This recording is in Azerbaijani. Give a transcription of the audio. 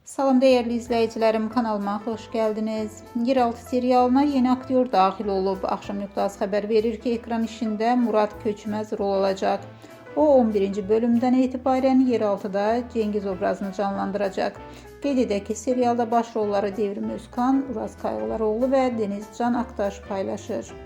Salam değerli izleyicilerim, kanalıma hoş geldiniz. Yeraltı serialına yeni aktyor dahil olub. Akşam Nöqtəsi xəbər verir ki, ekran işində Murad Köçməz rol alacaq. O 11-ci bölümdən etibarən Yeraltıda Cengiz obrazını canlandıracaq. Qeyd edək ki, serialda başrolları Devrim Özkan, Uraz Qayğılaroğlu və Deniz Can Aktaş paylaşır.